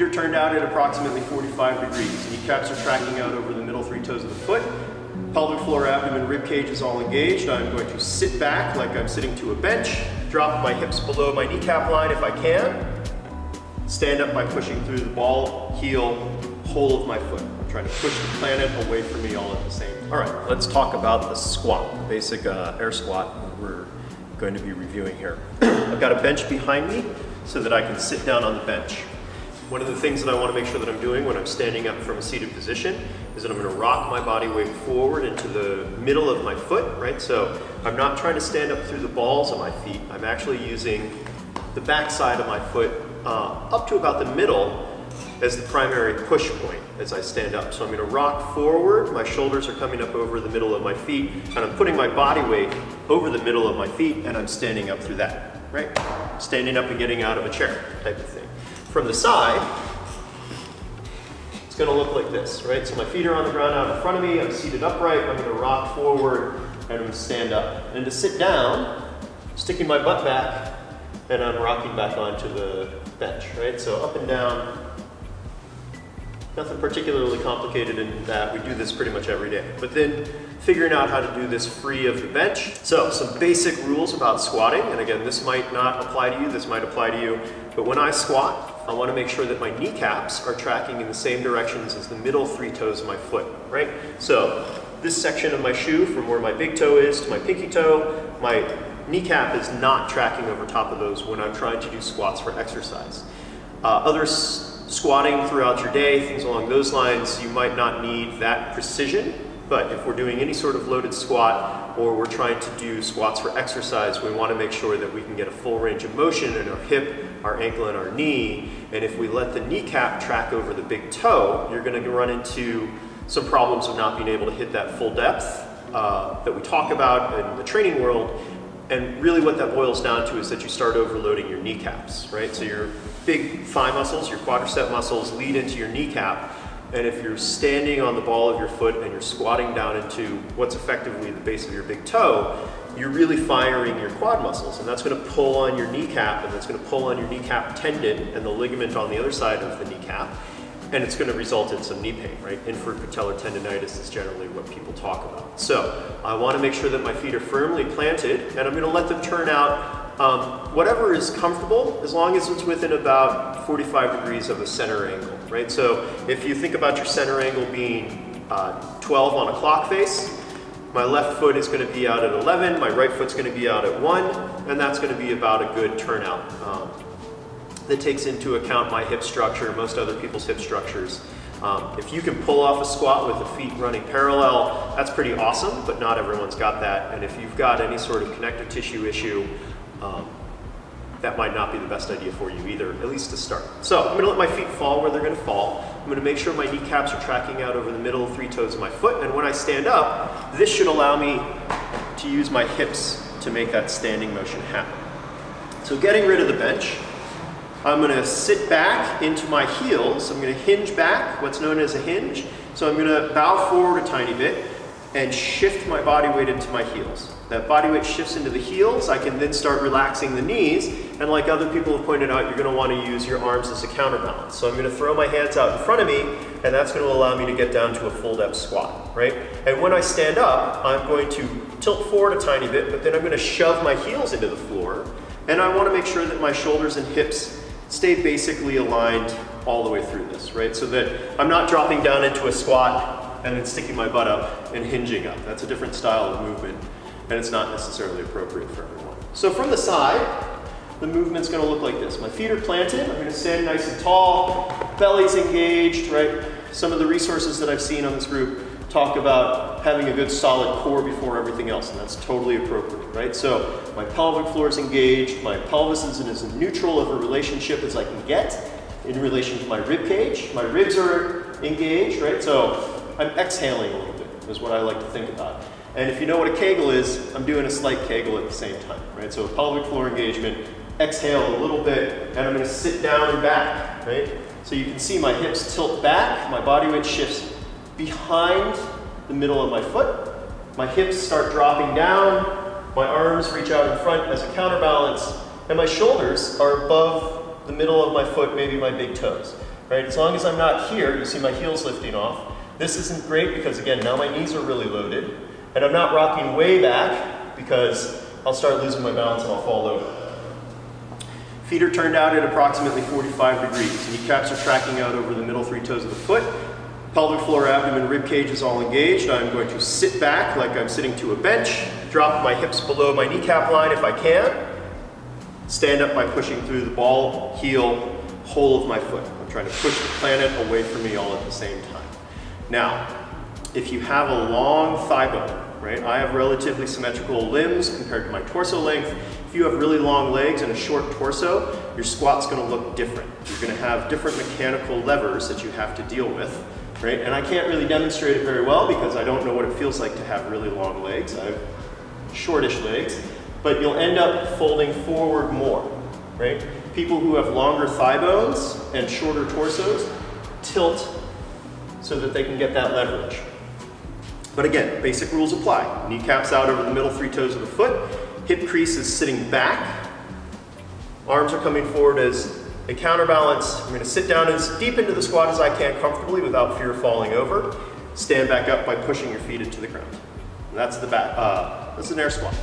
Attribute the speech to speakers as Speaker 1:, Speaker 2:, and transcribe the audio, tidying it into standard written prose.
Speaker 1: Feet are turned out at approximately 45 degrees. Kneecaps are tracking out over the middle 3 toes of the foot. Pelvic floor, abdomen, rib cage is all engaged. I'm going to sit back like I'm sitting to a bench, drop my hips below my kneecap line if I can. Stand up by pushing through the ball, heel, whole of my foot. I'm trying to push the planet away from me all at the same time. All right, let's talk about the squat, the basic air squat we're going to be reviewing here. I've got a bench behind me so that I can sit down on the bench. One of the things that I want to make sure that I'm doing when I'm standing up from a seated position is that I'm going to rock my body weight forward into the middle of my foot, right? So I'm not trying to stand up through the balls of my feet. I'm actually using the back side of my foot up to about the middle as the primary push point as I stand up. So I'm going to rock forward, my shoulders are coming up over the middle of my feet, and I'm putting my body weight over the middle of my feet, and I'm standing up through that, right? Standing up and getting out of a chair type of thing. From the side, it's going to look like this, right? So my feet are on the ground out in front of me, I'm seated upright, I'm going to rock forward, and I'm going to stand up. And to sit down, sticking my butt back, and I'm rocking back onto the bench, right? So up and down, nothing particularly complicated in that. We do this pretty much every day. But then figuring out how to do this free of the bench. So some basic rules about squatting, and again, this might not apply to you, this might apply to you, but when I squat, I want to make sure that my kneecaps are tracking in the same directions as the middle 3 toes of my foot, right? So this section of my shoe, from where my big toe is to my pinky toe, my kneecap is not tracking over top of those when I'm trying to do squats for exercise. Squatting throughout your day, things along those lines, you might not need that precision, but if we're doing any sort of loaded squat or we're trying to do squats for exercise, we want to make sure that we can get a full range of motion in our hip, our ankle, and our knee. And if we let the kneecap track over the big toe, you're going to run into some problems of not being able to hit that full depth that we talk about in the training world. And really what that boils down to is that you start overloading your kneecaps, right? So your big thigh muscles, your quadricep muscles lead into your kneecap. And if you're standing on the ball of your foot and you're squatting down into what's effectively the base of your big toe, you're really firing your quad muscles. And that's going to pull on your kneecap, and that's going to pull on your kneecap tendon and the ligament on the other side of the kneecap. And it's going to result in some knee pain, right? Inferior patellar tendonitis is generally what people talk about. So I want to make sure that my feet are firmly planted, and I'm going to let them turn out whatever is comfortable, as long as it's within about 45 degrees of a center angle, right? So if you think about your center angle being 12 on a clock face, my left foot is going to be out at 11, my right foot's going to be out at 1, and that's going to be about a good turnout. That takes into account my hip structure, most other people's hip structures. If you can pull off a squat with the feet running parallel, that's pretty awesome, but not everyone's got that. And if you've got any sort of connective tissue issue, that might not be the best idea for you either, at least to start. So I'm going to let my feet fall where they're going to fall. I'm going to make sure my kneecaps are tracking out over the middle 3 toes of my foot. And when I stand up, this should allow me to use my hips to make that standing motion happen. So getting rid of the bench, I'm going to sit back into my heels. I'm going to hinge back, what's known as a hinge. So I'm going to bow forward a tiny bit and shift my body weight into my heels. That body weight shifts into the heels. I can then start relaxing the knees. And like other people have pointed out, you're going to want to use your arms as a counterbalance. So I'm going to throw my hands out in front of me, and that's going to allow me to get down to a full depth squat, right? And when I stand up, I'm going to tilt forward a tiny bit, but then I'm going to shove my heels into the floor. And I want to make sure that my shoulders and hips stay basically aligned all the way through this, right? So that I'm not dropping down into a squat and then sticking my butt up and hinging up. That's a different style of movement, and it's not necessarily appropriate for everyone. So from the side, the movement's gonna look like this. My feet are planted, I'm gonna stand nice and tall, belly's engaged, right? Some of the resources that I've seen on this group talk about having a good solid core before everything else, and that's totally appropriate, right? So my pelvic floor is engaged, my pelvis is in as neutral of a relationship as I can get in relation to my rib cage. My ribs are engaged, right? So I'm exhaling a little bit, is what I like to think about. And if you know what a Kegel is, I'm doing a slight Kegel at the same time, right? So pelvic floor engagement, exhale a little bit, and I'm gonna sit down and back, right? So you can see my hips tilt back, my body weight shifts behind the middle of my foot, my hips start dropping down, my arms reach out in front as a counterbalance, and my shoulders are above the middle of my foot, maybe my big toes. right? As long as I'm not here, you see my heels lifting off. This isn't great because, again, now my knees are really loaded, and I'm not rocking way back because I'll start losing my balance and I'll fall over. Feet are turned out at approximately 45 degrees. Kneecaps are tracking out over the middle 3 toes of the foot. Pelvic floor, abdomen, rib cage is all engaged. I'm going to sit back like I'm sitting to a bench, drop my hips below my kneecap line if I can, stand up by pushing through the ball, heel, whole of my foot. I'm trying to push the planet away from me all at the same time. Now, if you have a long thigh bone, right? I have relatively symmetrical limbs compared to my torso length. If you have really long legs and a short torso, your squat's gonna look different. You're gonna have different mechanical levers that you have to deal with, right? And I can't really demonstrate it very well because I don't know what it feels like to have really long legs. I have shortish legs, but you'll end up folding forward more, right? People who have longer thigh bones and shorter torsos tilt so that they can get that leverage. But again, basic rules apply. Kneecaps out over the middle 3 toes of the foot. Hip crease is sitting back. Arms are coming forward as a counterbalance. I'm going to sit down as deep into the squat as I can comfortably without fear of falling over. Stand back up by pushing your feet into the ground. And that's the back. That's an air squat.